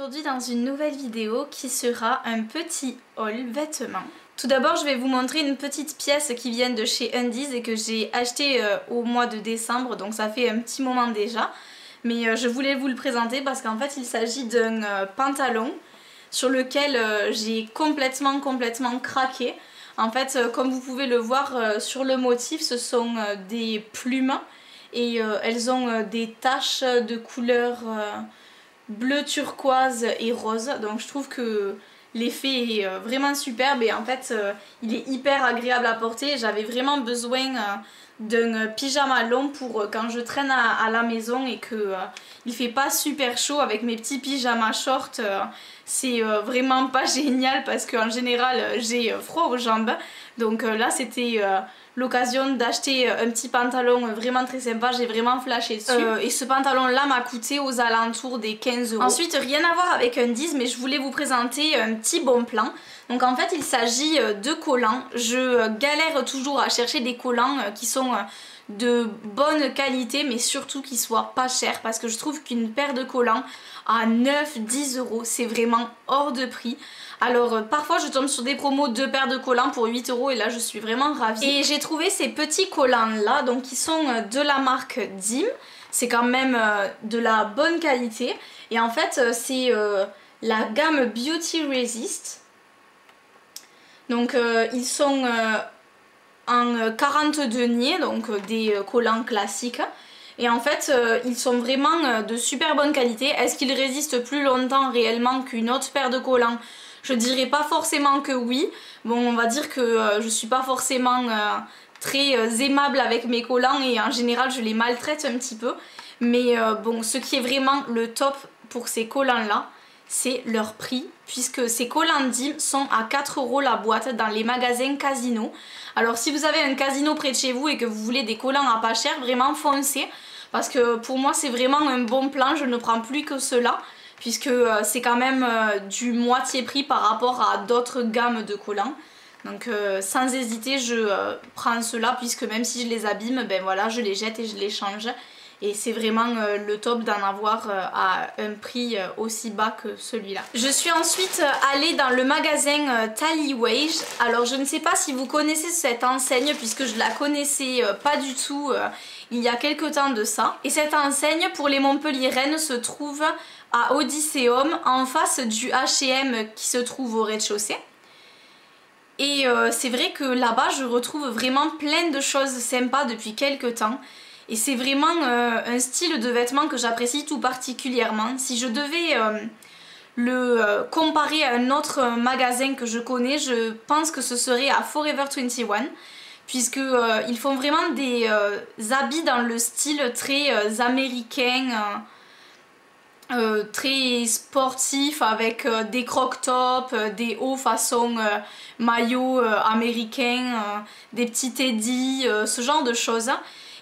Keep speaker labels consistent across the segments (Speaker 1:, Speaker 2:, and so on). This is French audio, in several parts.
Speaker 1: aujourd'hui dans une nouvelle vidéo qui sera un petit haul vêtements. Tout d'abord je vais vous montrer une petite pièce qui vient de chez Undies et que j'ai acheté au mois de décembre, donc ça fait un petit moment déjà. Mais je voulais vous le présenter parce qu'en fait il s'agit d'un pantalon sur lequel j'ai complètement craqué. En fait comme vous pouvez le voir sur le motif, ce sont des plumes et elles ont des taches de couleur bleu turquoise et rose, donc je trouve que l'effet est vraiment superbe et en fait il est hyper agréable à porter. J'avais vraiment besoin d'un pyjama long pour quand je traîne à la maison et que il fait pas super chaud avec mes petits pyjamas shorts. C'est vraiment pas génial parce qu'en général j'ai froid aux jambes, donc là c'était l'occasion d'acheter un petit pantalon vraiment très sympa. J'ai vraiment flashé dessus et ce pantalon là m'a coûté aux alentours des 15 €. Ensuite rien à voir avec Undies, mais je voulais vous présenter un petit bon plan. Donc en fait il s'agit de collants. Je galère toujours à chercher des collants qui sont de bonne qualité mais surtout qui soient pas chers, parce que je trouve qu'une paire de collants à 9-10 € c'est vraiment hors de prix. Alors parfois je tombe sur des promos, 2 paires de collants pour 8 € et là je suis vraiment ravie. Et j'ai trouvé ces petits collants là, donc qui sont de la marque Dim. C'est quand même de la bonne qualité et en fait c'est la gamme Beauty Resist. Donc ils sont en 40 deniers, donc des collants classiques. Et en fait ils sont vraiment de super bonne qualité. Est-ce qu'ils résistent plus longtemps réellement qu'une autre paire de collants? Je dirais pas forcément que oui. Bon, on va dire que je suis pas forcément très aimable avec mes collants et en général je les maltraite un petit peu. Mais bon, ce qui est vraiment le top pour ces collants là, c'est leur prix, puisque ces collants Dim sont à 4 € la boîte dans les magasins Casino. Alors si vous avez un Casino près de chez vous et que vous voulez des collants à pas cher, vraiment foncez, parce que pour moi c'est vraiment un bon plan. Je ne prends plus que cela, puisque c'est quand même du moitié prix par rapport à d'autres gammes de collants. Donc sans hésiter je prends cela, puisque même si je les abîme, ben voilà, je les jette et je les change. Et c'est vraiment le top d'en avoir à un prix aussi bas que celui-là. Je suis ensuite allée dans le magasin Tallywage. Alors je ne sais pas si vous connaissez cette enseigne, puisque je la connaissais pas du tout il y a quelques temps de ça. Et cette enseigne pour les Montpelliéraines se trouve à Odysseum, en face du H&M qui se trouve au rez-de-chaussée. Et c'est vrai que là-bas je retrouve vraiment plein de choses sympas depuis quelques temps. Et c'est vraiment un style de vêtements que j'apprécie tout particulièrement. Si je devais le comparer à un autre magasin que je connais, je pense que ce serait à Forever 21, puisque ils font vraiment des habits dans le style très américain, très sportif, avec des croc-tops, des hauts façon maillot américain, des petits teddy, ce genre de choses.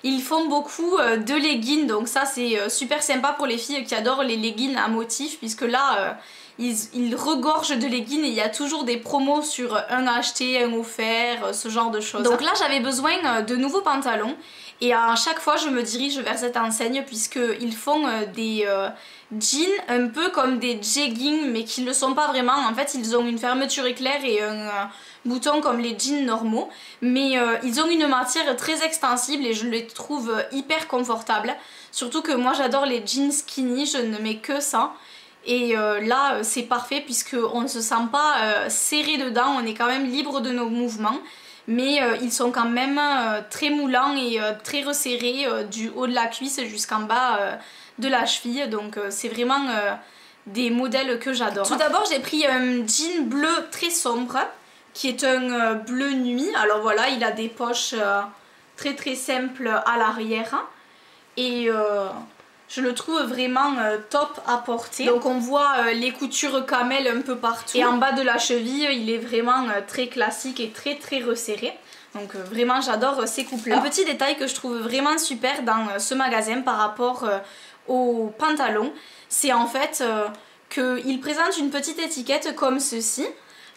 Speaker 1: Ils font beaucoup de leggings, donc ça c'est super sympa pour les filles qui adorent les leggings à motifs, puisque là ils regorgent de leggings et il y a toujours des promos sur un acheté, un offert, ce genre de choses. Donc là j'avais besoin de nouveaux pantalons et à chaque fois je me dirige vers cette enseigne, puisqu'ils font des jeans un peu comme des jeggings mais qui ne le sont pas vraiment. En fait ils ont une fermeture éclair et un bouton comme les jeans normaux, mais ils ont une matière très extensible et je les trouve hyper confortables. Surtout que moi j'adore les jeans skinny, je ne mets que ça. Et là c'est parfait, puisqu'on ne se sent pas serré dedans, on est quand même libre de nos mouvements. Mais ils sont quand même très moulants et très resserrés du haut de la cuisse jusqu'en bas de la cheville. Donc c'est vraiment des modèles que j'adore. Tout d'abord j'ai pris un jean bleu très sombre, qui est un bleu nuit. Alors voilà, il a des poches très simples à l'arrière. Et je le trouve vraiment top à porter. Donc on voit les coutures camel un peu partout. Et en bas de la cheville, il est vraiment très classique et très resserré. Donc vraiment j'adore ces coupes là. Un petit détail que je trouve vraiment super dans ce magasin par rapport aux pantalons, c'est en fait qu'il présente une petite étiquette comme ceci.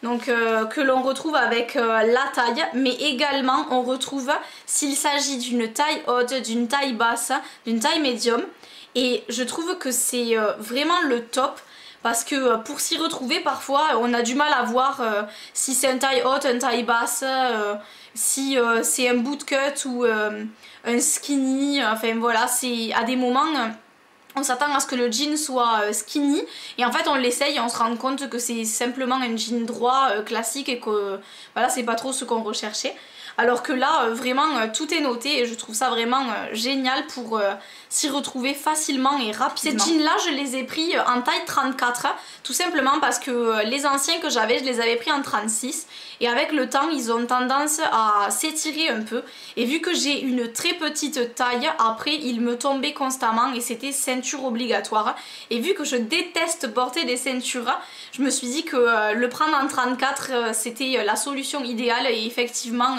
Speaker 1: Donc que l'on retrouve avec la taille, mais également on retrouve s'il s'agit d'une taille haute, d'une taille basse, d'une taille médium. Et je trouve que c'est vraiment le top, parce que pour s'y retrouver parfois on a du mal à voir si c'est un taille haute, un taille basse, si c'est un bootcut ou un skinny, enfin voilà, c'est à des moments on s'attend à ce que le jean soit skinny et en fait on l'essaye et on se rend compte que c'est simplement un jean droit classique et que voilà, c'est pas trop ce qu'on recherchait. Alors que là vraiment tout est noté et je trouve ça vraiment génial pour s'y retrouver facilement et rapidement. Ces jeans là je les ai pris en taille 34 tout simplement parce que les anciens que j'avais je les avais pris en 36 et avec le temps ils ont tendance à s'étirer un peu et vu que j'ai une très petite taille après ils me tombaient constamment et c'était ceinture obligatoire et vu que je déteste porter des ceintures je me suis dit que le prendre en 34 c'était la solution idéale et effectivement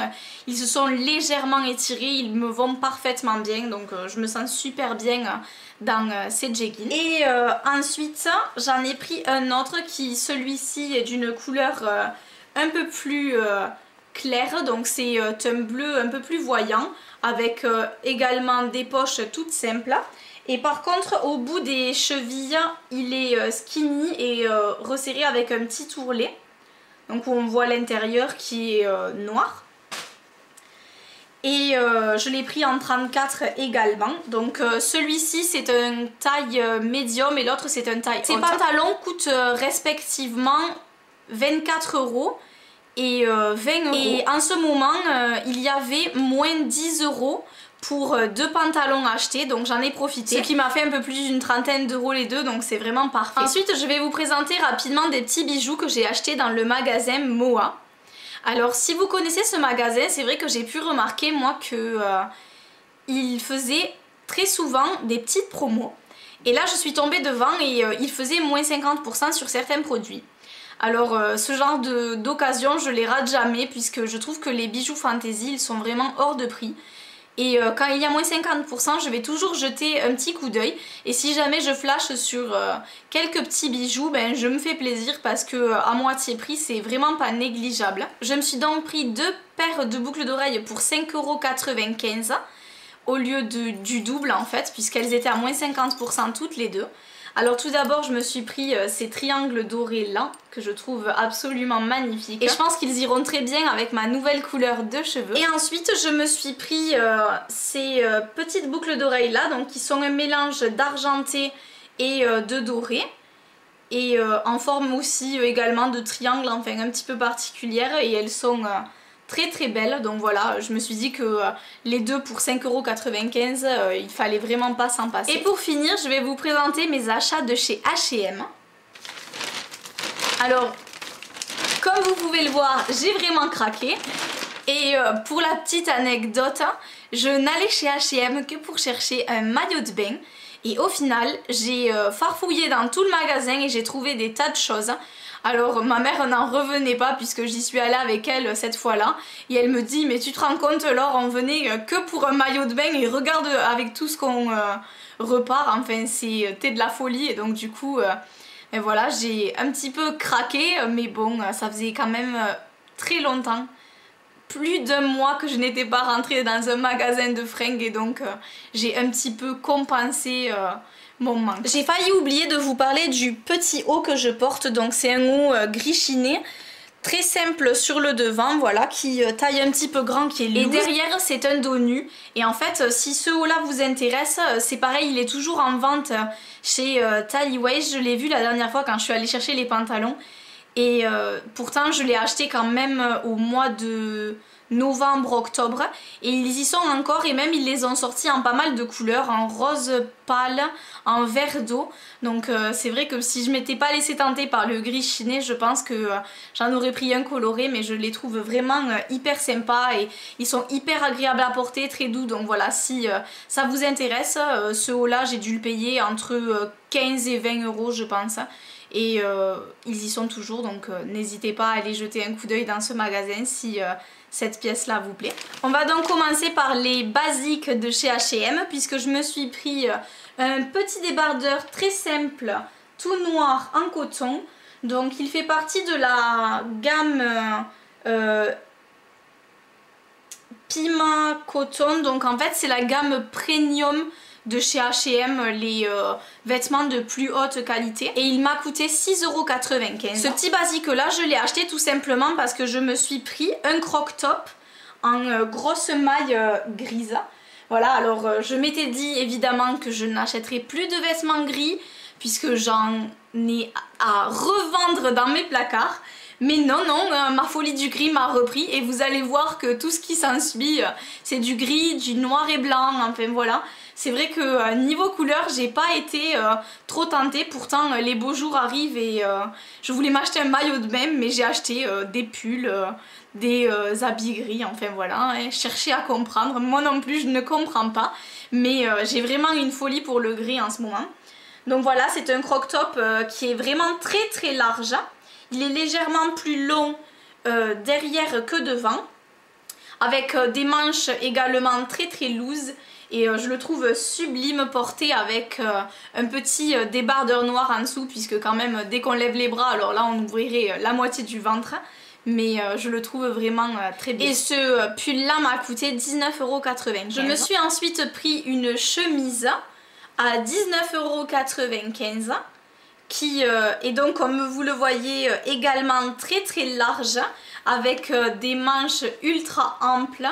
Speaker 1: ils se sont légèrement étirés, ils me vont parfaitement bien donc je me sens super bien dans ces jeggings. Et ensuite j'en ai pris un autre qui celui-ci est d'une couleur un peu plus clair, donc c'est un bleu un peu plus voyant avec également des poches toutes simples et par contre au bout des chevilles il est skinny et resserré avec un petit ourlet donc où on voit l'intérieur qui est noir et je l'ai pris en 34 également donc celui-ci c'est un taille médium et l'autre c'est un taille haute. Ces pantalons coûtent respectivement 24 € et 20 €. Et en ce moment, il y avait moins 10 € pour deux pantalons achetés, donc j'en ai profité. Ce qui m'a fait un peu plus d'une trentaine d'euros les deux, donc c'est vraiment parfait. Ensuite, je vais vous présenter rapidement des petits bijoux que j'ai achetés dans le magasin Moa. Alors, si vous connaissez ce magasin, c'est vrai que j'ai pu remarquer, moi, que il faisait très souvent des petites promos. Et là, je suis tombée devant et il faisait moins 50% sur certains produits. Alors ce genre d'occasion je les rate jamais puisque je trouve que les bijoux fantasy ils sont vraiment hors de prix et quand il y a moins 50% je vais toujours jeter un petit coup d'œil et si jamais je flash sur quelques petits bijoux ben je me fais plaisir parce que à moitié prix c'est vraiment pas négligeable. Je me suis donc pris deux paires de boucles d'oreilles pour 5,95 € au lieu du double en fait puisqu'elles étaient à moins 50% toutes les deux. Alors tout d'abord je me suis pris ces triangles dorés là que je trouve absolument magnifiques et je pense qu'ils iront très bien avec ma nouvelle couleur de cheveux. Et ensuite je me suis pris ces petites boucles d'oreilles là donc qui sont un mélange d'argenté et de doré et en forme aussi également de triangle, enfin un petit peu particulière et elles sont très belle donc voilà je me suis dit que les deux pour 5,95 € il fallait vraiment pas s'en passer. Et pour finir je vais vous présenter mes achats de chez H&M. Alors comme vous pouvez le voir j'ai vraiment craqué et pour la petite anecdote je n'allais chez H&M que pour chercher un maillot de bain et au final j'ai farfouillé dans tout le magasin et j'ai trouvé des tas de choses. Alors ma mère n'en revenait pas puisque j'y suis allée avec elle cette fois-là et elle me dit mais tu te rends compte Laure on venait que pour un maillot de bain et regarde avec tout ce qu'on repart, enfin c'était de la folie et donc du coup et voilà j'ai un petit peu craqué mais bon ça faisait quand même très longtemps. Plus d'un mois que je n'étais pas rentrée dans un magasin de fringues et donc j'ai un petit peu compensé mon manque. J'ai failli oublier de vous parler du petit haut que je porte, donc c'est un haut gris chiné, très simple sur le devant, voilà, qui taille un petit peu grand, qui est loose. Et derrière c'est un dos nu, et en fait si ce haut là vous intéresse, c'est pareil, il est toujours en vente chez Tallyways, je l'ai vu la dernière fois quand je suis allée chercher les pantalons, et pourtant je l'ai acheté quand même au mois de novembre-octobre et ils y sont encore et même ils les ont sortis en pas mal de couleurs, en rose pâle, en vert d'eau, donc c'est vrai que si je m'étais pas laissé tenter par le gris chiné je pense que j'en aurais pris un coloré, mais je les trouve vraiment hyper sympas et ils sont hyper agréables à porter, très doux, donc voilà si ça vous intéresse, ce haut là j'ai dû le payer entre 15 et 20 € je pense. Et ils y sont toujours donc n'hésitez pas à aller jeter un coup d'œil dans ce magasin si cette pièce là vous plaît. On va donc commencer par les basiques de chez H&M puisque je me suis pris un petit débardeur très simple tout noir en coton, donc il fait partie de la gamme Pima Coton, donc en fait c'est la gamme premium de chez H&M, les vêtements de plus haute qualité. Et il m'a coûté 6,95 €. Ce petit basique là, je l'ai acheté tout simplement parce que je me suis pris un croc-top en grosse maille grise. Voilà, alors je m'étais dit évidemment que je n'achèterai plus de vêtements gris puisque j'en ai à revendre dans mes placards. Mais non, ma folie du gris m'a repris et vous allez voir que tout ce qui s'ensuit, c'est du gris, du noir et blanc, enfin voilà. C'est vrai que niveau couleur, j'ai pas été trop tentée, pourtant les beaux jours arrivent et je voulais m'acheter un maillot de même, mais j'ai acheté des pulls, des habits gris, enfin voilà, hein, chercher à comprendre. Moi non plus, je ne comprends pas, mais j'ai vraiment une folie pour le gris en ce moment. Donc voilà, c'est un croc-top qui est vraiment très large. Il est légèrement plus long derrière que devant, avec des manches également très loose. Et je le trouve sublime porté avec un petit débardeur noir en dessous, puisque quand même dès qu'on lève les bras, alors là on ouvrirait la moitié du ventre. Mais je le trouve vraiment très bien. Et ce pull là m'a coûté 19,95 €. Je me suis ensuite pris une chemise à 19,95 € qui est donc, comme vous le voyez, également très large, avec des manches ultra amples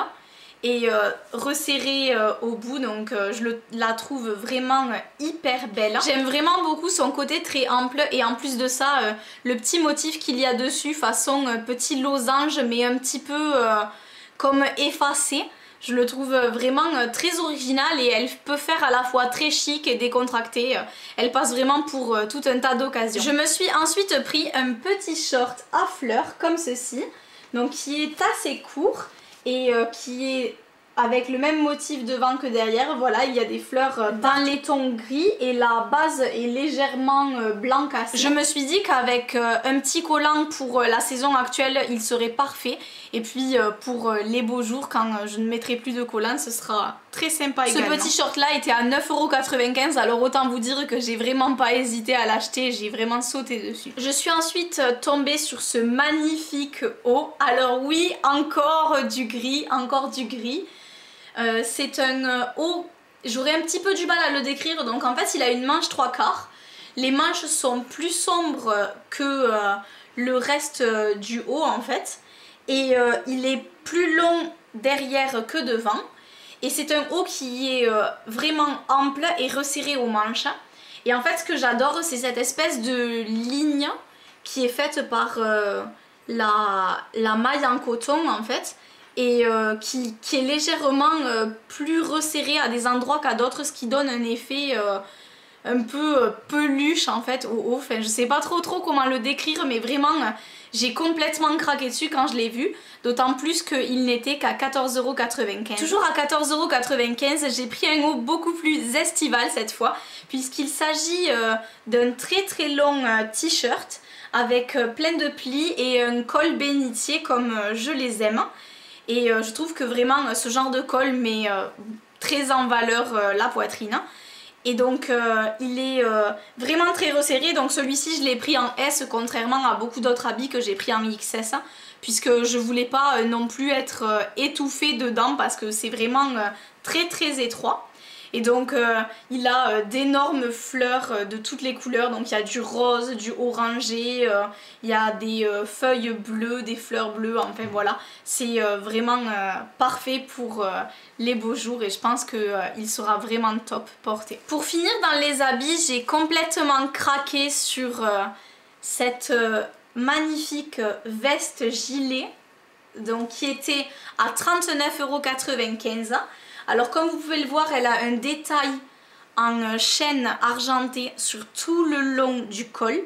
Speaker 1: et resserrées au bout, donc je la trouve vraiment hyper belle. J'aime vraiment beaucoup son côté très ample et en plus de ça, le petit motif qu'il y a dessus façon petit losange mais un petit peu comme effacé. Je le trouve vraiment très original et elle peut faire à la fois très chic et décontractée. Elle passe vraiment pour tout un tas d'occasions. Je me suis ensuite pris un petit short à fleurs comme ceci, donc qui est assez court et qui est avec le même motif devant que derrière. Voilà, il y a des fleurs dans les tons gris et la base est légèrement blanc cassé. Je me suis dit qu'avec un petit collant pour la saison actuelle, il serait parfait. Et puis pour les beaux jours, quand je ne mettrai plus de collant, ce sera très sympa également. Ce petit short là était à 9,95 €, alors autant vous dire que j'ai vraiment pas hésité à l'acheter, j'ai vraiment sauté dessus. Je suis ensuite tombée sur ce magnifique haut. Alors oui, encore du gris, c'est un haut, j'aurais un petit peu du mal à le décrire, donc en fait il a une manche 3/4. Les manches sont plus sombres que le reste du haut en fait, et il est plus long derrière que devant, et c'est un haut qui est vraiment ample et resserré aux manches. Et en fait ce que j'adore, c'est cette espèce de ligne qui est faite par la maille en coton en fait, et qui est légèrement plus resserré à des endroits qu'à d'autres, ce qui donne un effet un peu peluche en fait au haut. Enfin, je sais pas trop comment le décrire, mais vraiment j'ai complètement craqué dessus quand je l'ai vu, d'autant plus qu'il n'était qu'à 14,95 €. Toujours à 14,95 €, j'ai pris un haut beaucoup plus estival cette fois, puisqu'il s'agit d'un très long t-shirt avec plein de plis et un col bénitier comme je les aime. Et je trouve que vraiment ce genre de col met très en valeur la poitrine. Et donc il est vraiment très resserré, donc celui-ci je l'ai pris en S contrairement à beaucoup d'autres habits que j'ai pris en XS, puisque je voulais pas non plus être étouffée dedans parce que c'est vraiment très étroit. Et donc il a d'énormes fleurs de toutes les couleurs, donc il y a du rose, du orangé, il y a des feuilles bleues, des fleurs bleues, enfin voilà. C'est vraiment parfait pour les beaux jours et je pense qu'il sera vraiment top porté. Pour finir dans les habits, j'ai complètement craqué sur cette magnifique veste gilet, donc qui était à 39,95 €. Alors comme vous pouvez le voir, elle a un détail en chaîne argentée sur tout le long du col.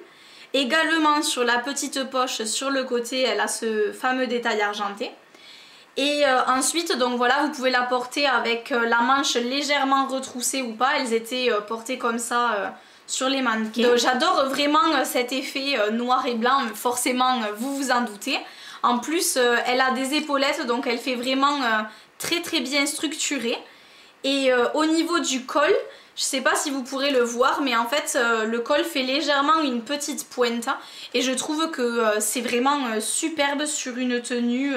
Speaker 1: Également sur la petite poche sur le côté, elle a ce fameux détail argenté. Et ensuite, donc voilà, vous pouvez la porter avec la manche légèrement retroussée ou pas. Elles étaient portées comme ça sur les mannequins. J'adore vraiment cet effet noir et blanc, forcément vous vous en doutez. En plus, elle a des épaulettes, donc elle fait vraiment très bien structurée. Et au niveau du col, je sais pas si vous pourrez le voir, mais en fait le col fait légèrement une petite pointe et je trouve que c'est vraiment superbe sur une tenue.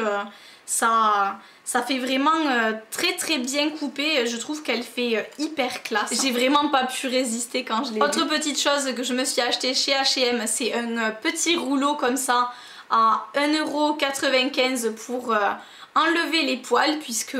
Speaker 1: ça fait vraiment très bien coupé. Je trouve qu'elle fait hyper classe. J'ai vraiment pas pu résister quand je l'ai vu. Autre petite chose que je me suis acheté chez H&M, c'est un petit rouleau comme ça à 1,95 € pour enlever les poils, puisque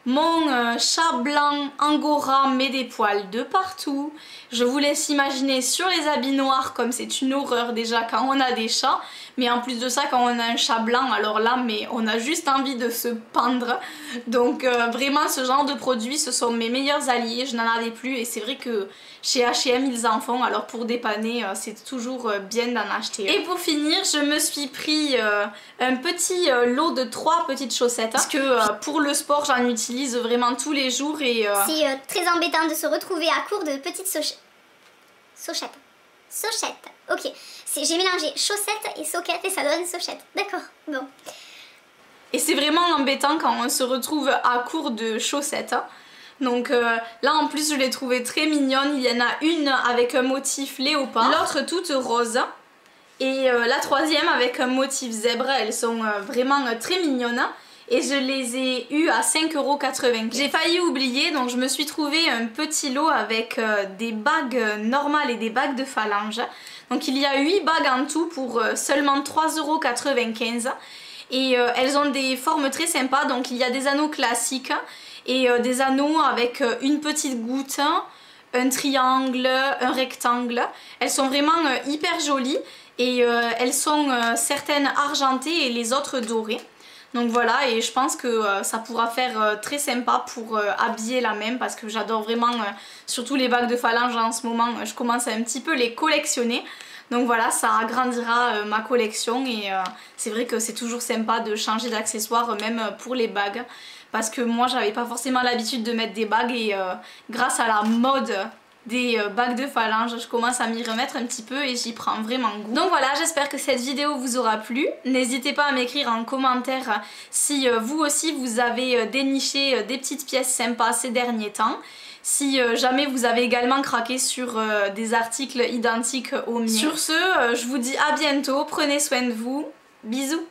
Speaker 1: mon chat blanc Angora met des poils de partout. Je vous laisse imaginer sur les habits noirs, comme c'est une horreur déjà quand on a des chats. Mais en plus de ça, quand on a un chat blanc, alors là, mais on a juste envie de se pendre. Donc vraiment, ce genre de produits, ce sont mes meilleurs alliés. Je n'en avais plus et c'est vrai que chez H&M, ils en font. Alors pour dépanner, c'est toujours bien d'en acheter. Et pour finir, je me suis pris un petit lot de 3 petites chaussettes. Parce que pour le sport, j'en utilise vraiment tous les jours. Et
Speaker 2: c'est très embêtant de se retrouver à court de petites sochettes. Ok, j'ai mélangé chaussettes et soquettes et ça donne sochette. D'accord, bon.
Speaker 1: Et c'est vraiment embêtant quand on se retrouve à court de chaussettes. Donc là en plus je l'ai trouvée très mignonne. Il y en a une avec un motif léopard, l'autre toute rose. Et la troisième avec un motif zèbre. Elles sont vraiment très mignonnes. Et je les ai eues à 5,95 €. J'ai failli oublier, donc je me suis trouvé un petit lot avec des bagues normales et des bagues de phalange. Donc il y a 8 bagues en tout pour seulement 3,95 €. Et elles ont des formes très sympas, donc il y a des anneaux classiques et des anneaux avec une petite goutte, un triangle, un rectangle. Elles sont vraiment hyper jolies et elles sont certaines argentées et les autres dorées. Donc voilà, et je pense que ça pourra faire très sympa pour habiller la même, parce que j'adore vraiment, surtout les bagues de phalange en ce moment, je commence à un petit peu les collectionner. Donc voilà, ça agrandira ma collection et c'est vrai que c'est toujours sympa de changer d'accessoires, même pour les bagues. Parce que moi j'avais pas forcément l'habitude de mettre des bagues et grâce à la mode des bagues de phalange, je commence à m'y remettre un petit peu et j'y prends vraiment goût. Donc voilà, j'espère que cette vidéo vous aura plu. N'hésitez pas à m'écrire en commentaire si vous aussi vous avez déniché des petites pièces sympas ces derniers temps. Si jamais vous avez également craqué sur des articles identiques aux miens. Sur ce, je vous dis à bientôt, prenez soin de vous, bisous.